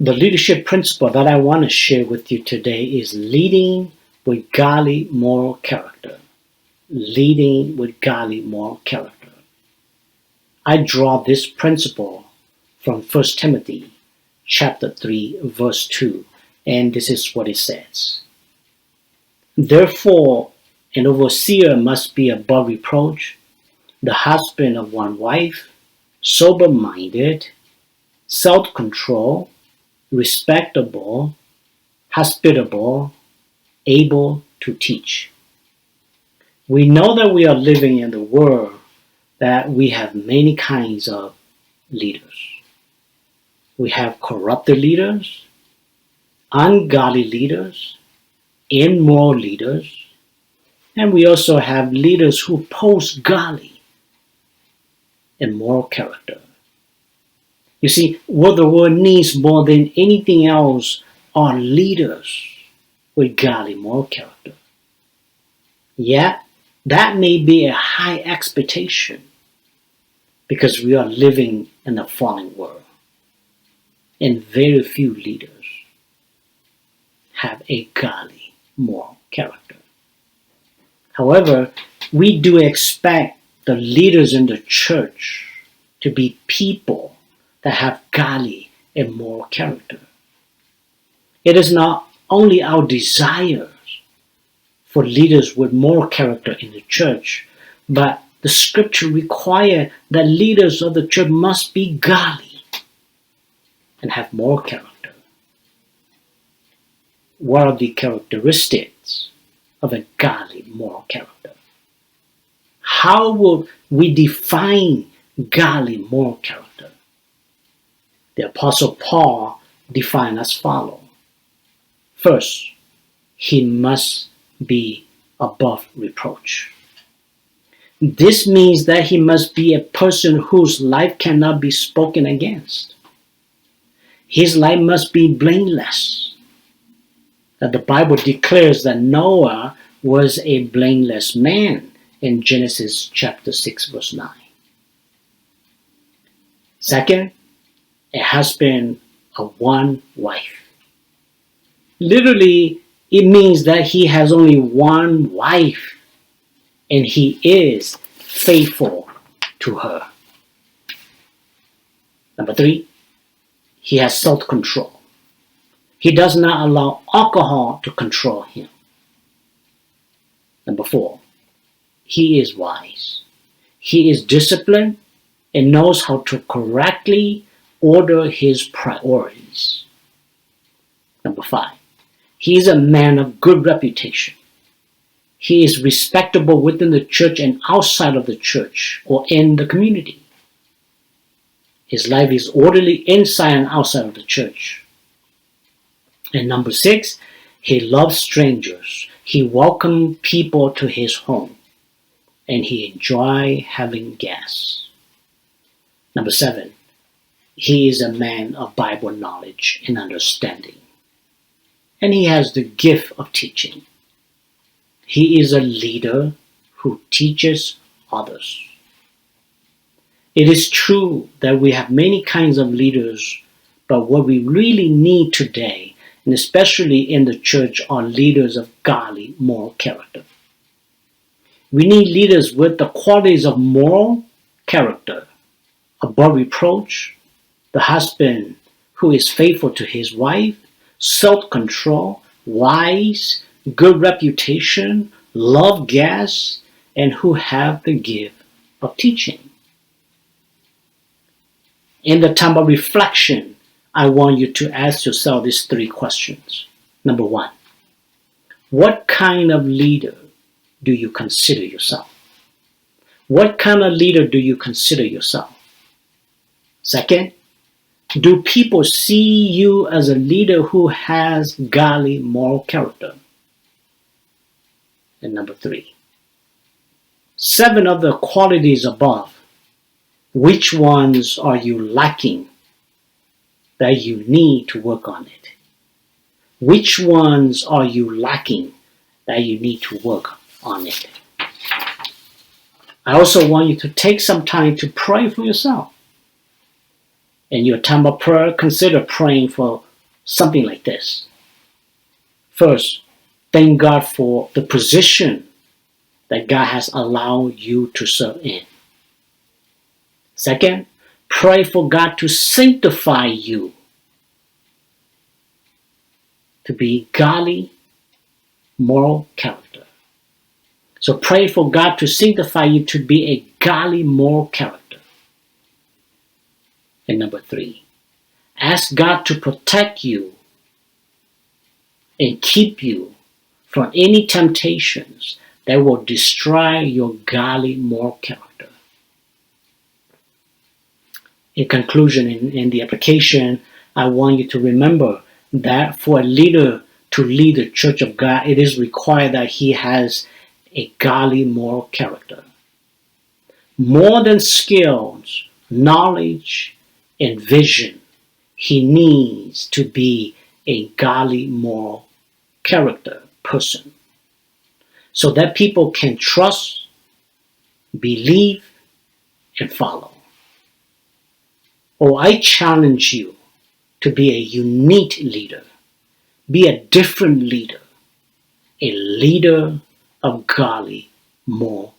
The leadership principle that I want to share with you today is leading with godly moral character. Leading with godly moral character. I draw this principle from 1 Timothy chapter 3 verse 2, and this is what it says. Therefore, an overseer must be above reproach, the husband of one wife, sober-minded, self-controlled, respectable, hospitable, able to teach. We know that we are living in the world that we have many kinds of leaders. We have corrupted leaders, ungodly leaders, immoral leaders, and we also have leaders who post godly and moral character. You see, what the world needs more than anything else are leaders with godly moral character. Yet, that may be a high expectation because we are living in a fallen world, and very few leaders have a godly moral character. However, we do expect the leaders in the church to be people that have godly and moral character. It is not only our desire for leaders with moral character in the church, but the scripture requires that leaders of the church must be godly and have moral character. What are the characteristics of a godly moral character? How will we define godly moral character? The Apostle Paul defined as follows. First, he must be above reproach. This means that he must be a person whose life cannot be spoken against. His life must be blameless. That the Bible declares that Noah was a blameless man in Genesis chapter 6 verse 9. Second, a husband of one wife. Literally, it means that he has only one wife and he is faithful to her. Number 3, he has self-control. He does not allow alcohol to control him. Number 4, he is wise. He is disciplined and knows how to correctly order his priorities. Number 5, he is a man of good reputation. He is respectable within the church and outside of the church or in the community. His life is orderly inside and outside of the church. And number 6, he loves strangers. He welcomes people to his home. And he enjoys having guests. Number 7, he is a man of Bible knowledge and understanding. And he has the gift of teaching. He is a leader who teaches others. It is true that we have many kinds of leaders, but what we really need today, and especially in the church, are leaders of godly moral character. We need leaders with the qualities of moral character, above reproach, the husband who is faithful to his wife, self-control, wise, good reputation, love guests, and who have the gift of teaching. In the time of reflection, I want you to ask yourself these 3 questions. Number 1, what kind of leader do you consider yourself? What kind of leader do you consider yourself? Second, do people see you as a leader who has godly moral character? And number 3, 7 of the qualities above, which ones are you lacking that you need to work on it? Which ones are you lacking that you need to work on it? I also want you to take some time to pray for yourself. In your time of prayer, consider praying for something like this. First, thank God for the position that God has allowed you to serve in. Second, pray for God to sanctify you to be godly, moral character. So pray for God to sanctify you to be a godly, moral character. And number three, ask God to protect you and keep you from any temptations that will destroy your godly, moral character. In conclusion, in the application, I want you to remember that for a leader to lead the church of God, it is required that he has a godly, moral character. More than skills, knowledge, and vision, he needs to be a godly, moral character person so that people can trust, believe, and follow. Oh, I challenge you to be a unique leader. Be a different leader. A leader of godly, moral